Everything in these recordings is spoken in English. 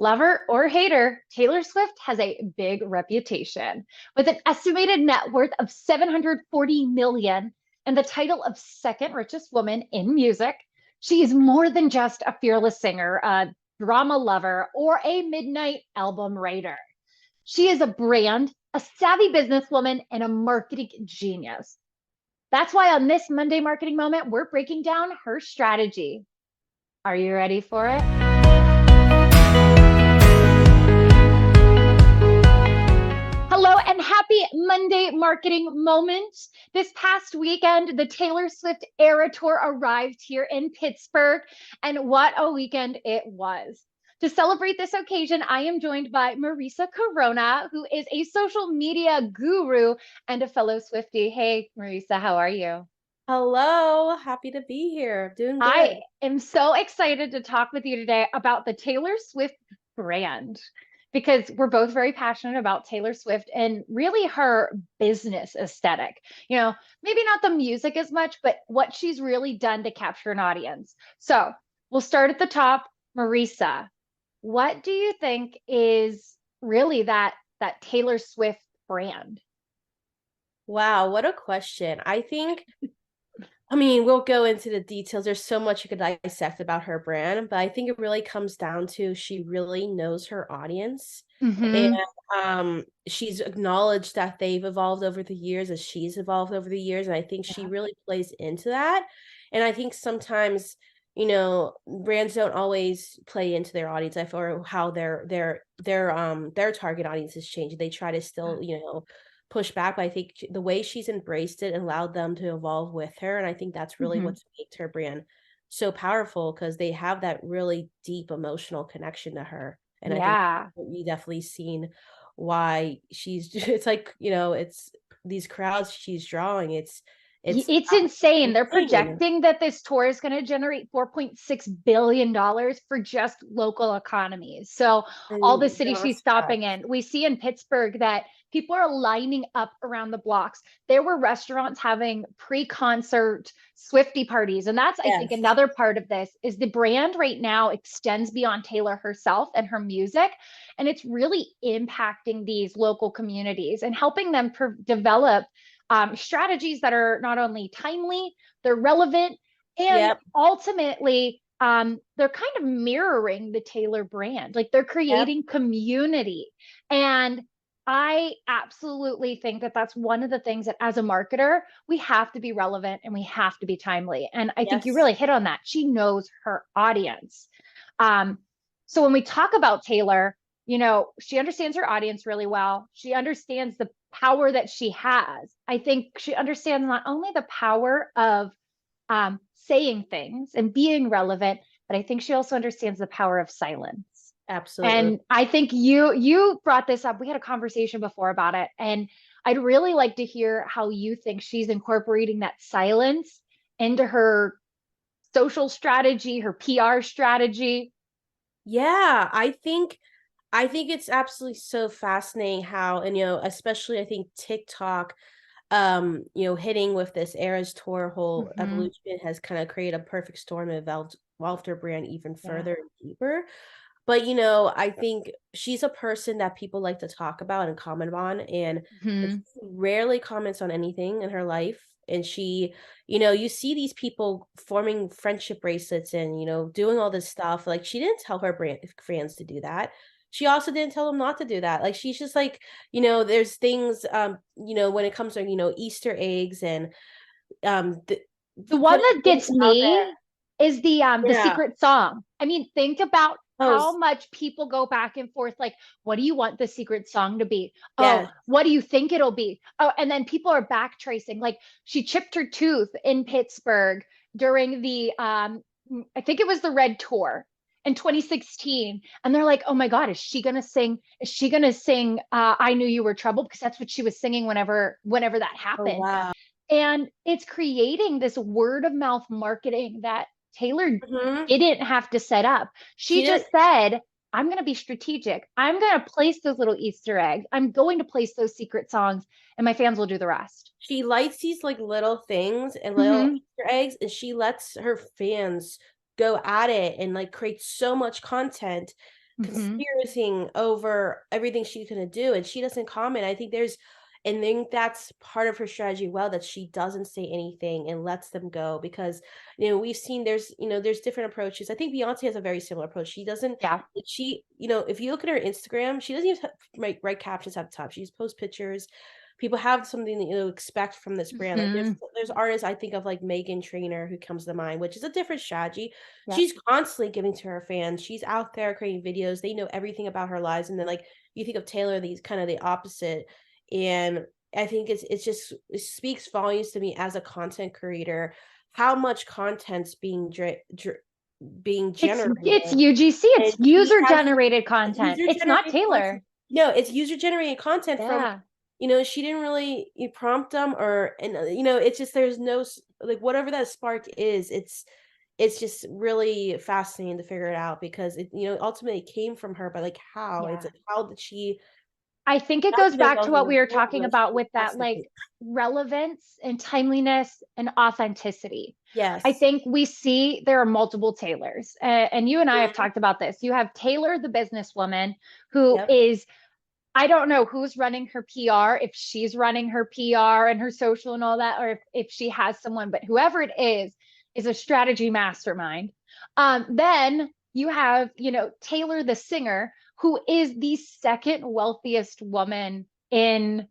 Lover or hater, Taylor Swift has a big reputation. With an estimated net worth of 740 million and the title of second richest woman in music, she is more than just a fearless singer, a drama lover, or a midnight album writer. She is a brand, a savvy businesswoman, and a marketing genius. That's why on this Monday Marketing Moment, we're breaking down her strategy. Are you ready for it? Hello and happy Monday Marketing Moment. This past weekend, the Taylor Swift Era Tour arrived here in Pittsburgh, and what a weekend it was. To celebrate this occasion, I am joined by Marisa Corona, who is a social media guru and a fellow Swiftie. Hey, Marisa, how are you? Hello, happy to be here. Doing good. I am so excited to talk with you today about the Taylor Swift brand because we're both very passionate about Taylor Swift and really her business aesthetic. Maybe not the music as much, but what she's really done to capture an audience. So we'll start at the top. Marisa, what do you think is really that Taylor Swift brand? Wow, what a question. We'll go into the details. There's so much you could dissect about her brand, but I think it really comes down to she really knows her audience. And Mm-hmm. she's acknowledged that they've evolved over the years as she's evolved over the years. And I think she Yeah. really plays into that. And I think sometimes, brands don't always play into their audience or how their target audience has changed. They try to still, push back, but I think the way she's embraced it and allowed them to evolve with her, and I think that's really Mm-hmm. what's made her brand so powerful because they have that really deep emotional connection to her, and I think Yeah. we definitely seen why she's it's like, it's these crowds she's drawing, it's It's insane. They're insane. projecting that this tour is going to generate $4.6 billion for just local economies. So, all the And cities don't she's stopping stress. in, we see in Pittsburgh that people are lining up around the blocks. There were restaurants having pre concert Swifty parties. And that's, I think, Yes. another part of this is the brand right now extends beyond Taylor herself and her music. And it's really impacting these local communities and helping them develop strategies that are not only timely, they're relevant, and Yep. ultimately, they're kind of mirroring the Taylor brand. Like they're Yep. creating community. And I absolutely think that that's one of the things that as a marketer, we have to be relevant and we have to be timely. And I think you Yes. really hit on that. She knows her audience. Um, so when we talk about Taylor, she understands her audience really well. She understands the power that she has. I think she understands not only the power of saying things and being relevant, but I think she also understands the power of silence. Absolutely. And I think you brought this up. We had a conversation before about it, and I'd really like to hear how you think she's incorporating that silence into her social strategy, her PR strategy. Yeah, I think it's absolutely so fascinating how, and especially I think TikTok, hitting with this Eras Tour whole Mm-hmm. evolution has kind of created a perfect storm and evolved her brand even Yeah. further and deeper. But I think she's a person that people like to talk about and comment on, but Mm-hmm. she rarely comments on anything in her life. And you see these people forming friendship bracelets and doing all this stuff. Like she didn't tell her brand fans to do that. She also didn't tell them not to do that. Like she's just like, there's things, when it comes to Easter eggs and the, The one putting that things gets out there. me is the Yeah. secret song. I mean, think about Oh, how much people go back and forth like, what do you want the secret song to be? Oh, yes. what do you think it'll be? Oh, and then people are back tracing. Like she chipped her tooth in Pittsburgh during the I think it was the Red Tour in 2016. And they're like, oh my God, is she gonna sing? Is she gonna sing I Knew You Were Trouble? Because that's what she was singing whenever that Oh, happened. wow. And it's creating this word of mouth marketing that Taylor Mhm. didn't have to set up. She She didn't. just said, I'm going to be strategic. I'm going to place those little Easter eggs. I'm going to place those secret songs, and my fans will do the rest. She likes these, like, little things and little Mm-hmm. Easter eggs, and she lets her fans go at it and, like, create so much content Mhm. conspiracying over everything she's gonna do, and she doesn't comment. I think that's part of her strategy, well, that she doesn't say anything and lets them go because, we've seen there's different approaches. I think Beyonce has a very similar approach. She doesn't Yeah. like, if you look at her Instagram, she doesn't even write captions at the top. She just posts pictures. People have something that you expect from this brand. Like there's Mhm. there's artists I think of like Megan Trainor who comes to mind, which is a different strategy. Yep. She's constantly giving to her fans. She's out there creating videos. They know everything about her lives. And then like you think of Taylor, these kind of the opposite. And I think it speaks volumes to me as a content creator, how much content's being It's generated. UGC, And it's she user has generated content. user It's not generated content. Taylor. No, it's user generated content from, Yeah. she didn't really prompt them it's just there's no like whatever that spark is, it's just really fascinating to figure it out because it ultimately came from her, but like how? It's Yeah. like how did she I think it not goes even know if back I to was what gonna we were born, talking but about she with that tested like it. relevance and timeliness and authenticity. I Yes. think we see there are multiple Taylors, and you and I have Mhm. talked about this. You have Taylor, the businesswoman, who Yep. is, I don't know who's running her PR, if she's running her PR and her social and all that, or if she has someone, but whoever it is a strategy mastermind. Then you have, Taylor, the singer, who is the second wealthiest woman in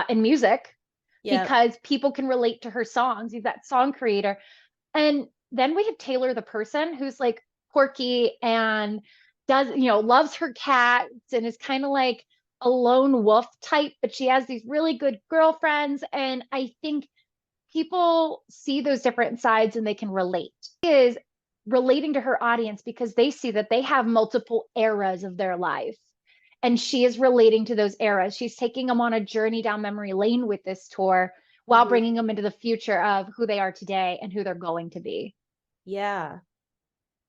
music Yep. because people can relate to her songs. He's that song creator. And then we have Taylor, the person, who's like quirky and does, loves her cats and is kind of like a lone wolf type, but she has these really good girlfriends. And I think people see those different sides and they can relate. She is relating to her audience because they see that they have multiple eras of their life. And she is relating to those eras. She's taking them on a journey down memory lane with this tour while Mhm. bringing them into the future of who they are today and who they're going to be. Yeah.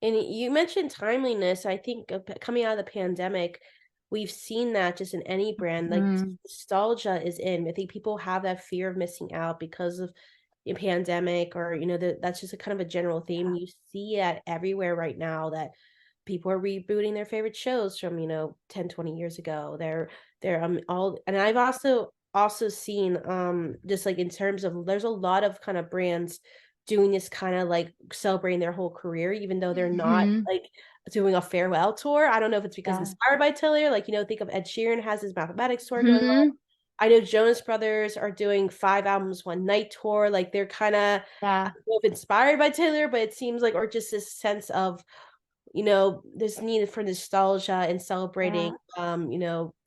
And you mentioned timeliness. I think coming out of the pandemic, we've seen that just in any brand, like Mm, nostalgia is in. I think people have that fear of missing out because of the pandemic, or that's just a kind of a general theme. yeah. You see that everywhere right now that people are rebooting their favorite shows from 10, 20 years ago. They're all, and I've also seen just like in terms of there's a lot of kind of brands doing this kind of like celebrating their whole career, even though they're not Mhm. like doing a farewell tour. I don't know if it's because Yeah. inspired by Taylor, like, think of Ed Sheeran has his mathematics tour going on. Mhm. I know Jonas Brothers are doing 5 albums one night tour. Like they're kind of, I Yeah. don't know if inspired by Taylor, but it seems like, or just this sense of, this need for nostalgia and celebrating, Yeah.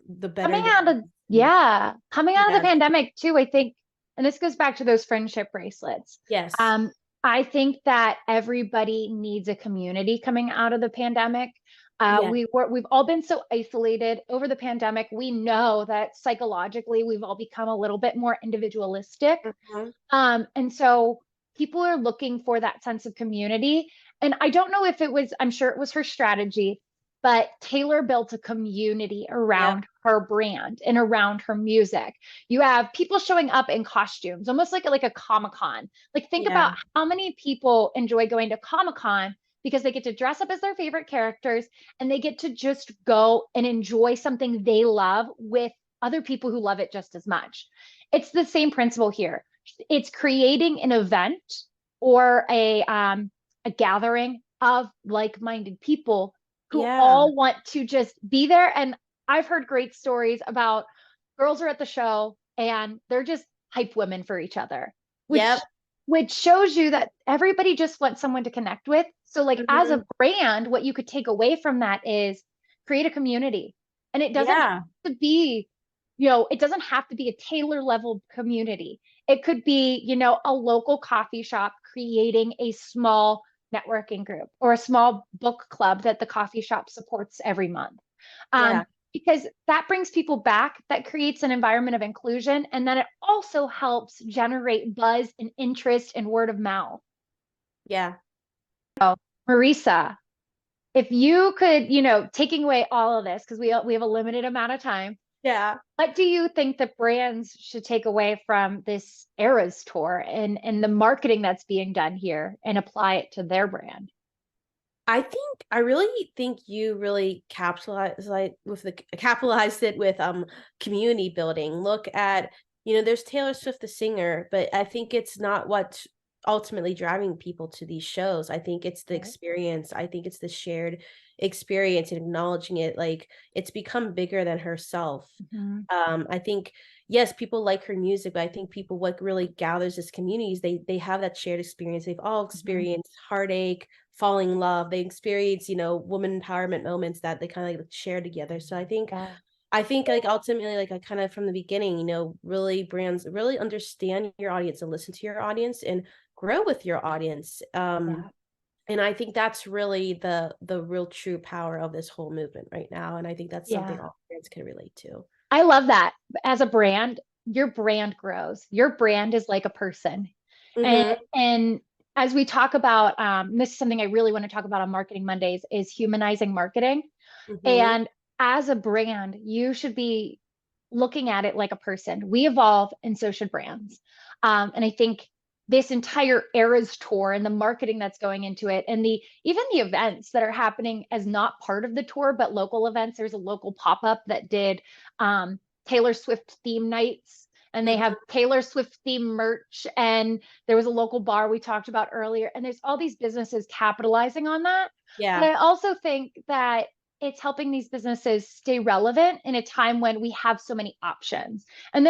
the better Coming years. out of, yeah, coming out of the Yeah. pandemic too, I think, and this goes back to those friendship bracelets. Yes. Um, I think that everybody needs a community coming out of the pandemic. Yeah. We've all been so isolated over the pandemic. We know that psychologically we've all become a little bit more individualistic. Mhm. And so people are looking for that sense of community. And I don't know if it was, I'm sure it was her strategy, but Taylor built a community Yep. around her brand and around her music. You have people showing up in costumes, almost like a Comic-Con. Like think Yeah. about how many people enjoy going to Comic-Con because they get to dress up as their favorite characters and they get to just go and enjoy something they love with other people who love it just as much. It's the same principle here. It's creating an event or a gathering of like-minded people who Yeah. all want to just be there. And I've heard great stories about girls are at the show and they're just hype women for each other, Yep. which shows you that everybody just wants someone to connect with. So like as Mhm. a brand, what you could take away from that is create a community. And it doesn't have Yeah. to be, it doesn't have to be a Taylor level community. It could be, a local coffee shop creating a small networking group or a small book club that the coffee shop supports every month. Yeah. Because that brings people back, that creates an environment of inclusion, and then it also helps generate buzz and interest and word of mouth. Yeah. Marisa, if you could, taking away all of this, because we have a limited amount of time, Yeah. what do you think that brands should take away from this Eras tour and the marketing that's being done here and apply it to their brand? I really think you really capitalized it with community building. Look at, there's Taylor Swift the singer, but I think it's not what's ultimately driving people to these shows. I think it's the Right. experience. I think it's the shared experience and acknowledging it. Like it's become bigger than herself. Mhm. I think yes, people like her music, but I think people what really gathers this communities, they have that shared experience. They've all Mhm. experienced heartache, falling in love. They experience, woman empowerment moments that they kind of like share together. So Yeah. I think like ultimately like I kind of from the beginning, really brands really understand your audience and listen to your audience and grow with your audience. Yeah. And I think that's really the real true power of this whole movement right now. And I think that's something Yeah. all brands can relate to. I love that. As a brand, your brand grows. Your brand is like a person. And Mhm. and as we talk about, this is something I really want to talk about on Marketing Mondays, is humanizing marketing. Mhm. And as a brand, you should be looking at it like a person. We evolve, and so should brands. And I think this entire Eras tour and the marketing that's going into it, and the even the events that are happening as not part of the tour, but local events. There's a local pop up that did Taylor Swift theme nights, and they have Mhm. Taylor Swift theme merch. And there was a local bar we talked about earlier, and there's all these businesses capitalizing on that. But Yeah. I also think that it's helping these businesses stay relevant in a time when we have so many options. And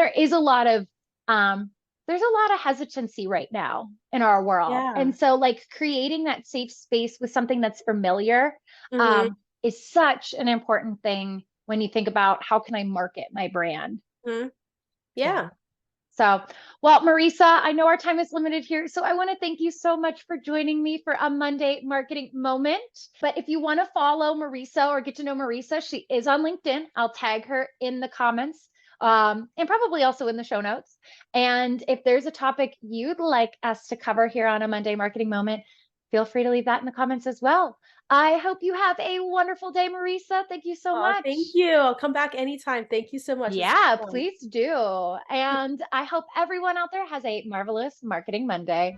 um there's a lot of hesitancy right now in our world. And Yeah. so like creating that safe space with something that's familiar Mhm. um is such an important thing when you think about how can I market my brand. Mhm. Yeah. Yeah. So, well, Marisa, I know our time is limited here. So I want to thank you so much for joining me for a Monday marketing moment. But if you want to follow Marisa or get to know Marisa, she is on LinkedIn. I'll tag her in the comments, and probably also in the show notes. And if there's a topic you'd like us to cover here on a Monday marketing moment, feel free to leave that in the comments as well. I hope you have a wonderful day, Marisa. Thank you so Oh, thank much. you. I'll come back anytime. Thank you so much. This was Yeah, fun. please do. And I hope everyone out there has a marvelous Marketing Monday.